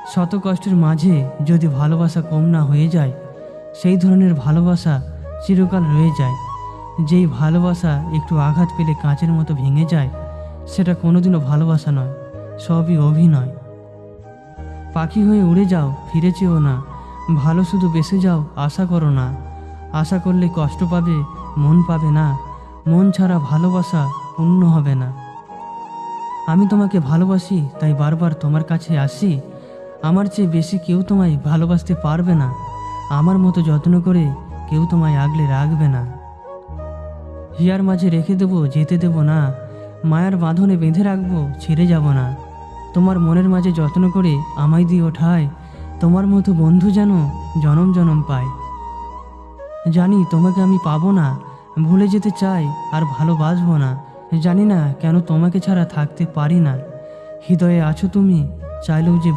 শত কষ্টের মাঝে যদি ভালোবাসা কম না হয়ে যায়, সেই ধরনের ভালোবাসা চিরকাল রয়ে যায়। যেই ভালোবাসা একটু আঘাত পেলে কাঁচের মতো ভেঙে যায়, সেটা কোনোদিনও ভালোবাসা নয়, সবই অভিনয়। পাখি হয়ে উড়ে যাও, ফিরে চেও না। ভালো শুধু বেসে যাও, আশা করো না। আশা করলে কষ্ট পাবে, মন পাবে না। মন ছাড়া ভালোবাসা পূর্ণ হবে না। আমি তোমাকে ভালোবাসি, তাই বারবার তোমার কাছে আসি। আমার চেয়ে বেশি কেউ তোমায় ভালোবাসতে পারবে না। আমার মতো যত্ন করে কেউ তোমায় আগলে রাখবে না। হিয়ার মাঝে রেখে দেবো, যেতে দেবো না। মায়ার বাঁধনে বেঁধে রাখবো, ছেড়ে যাব না। তোমার মনের মাঝে যত্ন করে আমায় দিয়ে ওঠায়। তোমার মতো বন্ধু যেন জনম জনম পায়। জানি তোমাকে আমি পাবো না, ভুলে যেতে চাই আর ভালোবাসবো না। জানি না কেন তোমাকে ছাড়া থাকতে পারি না। হৃদয়ে আছো তুমি, চাইলেও যে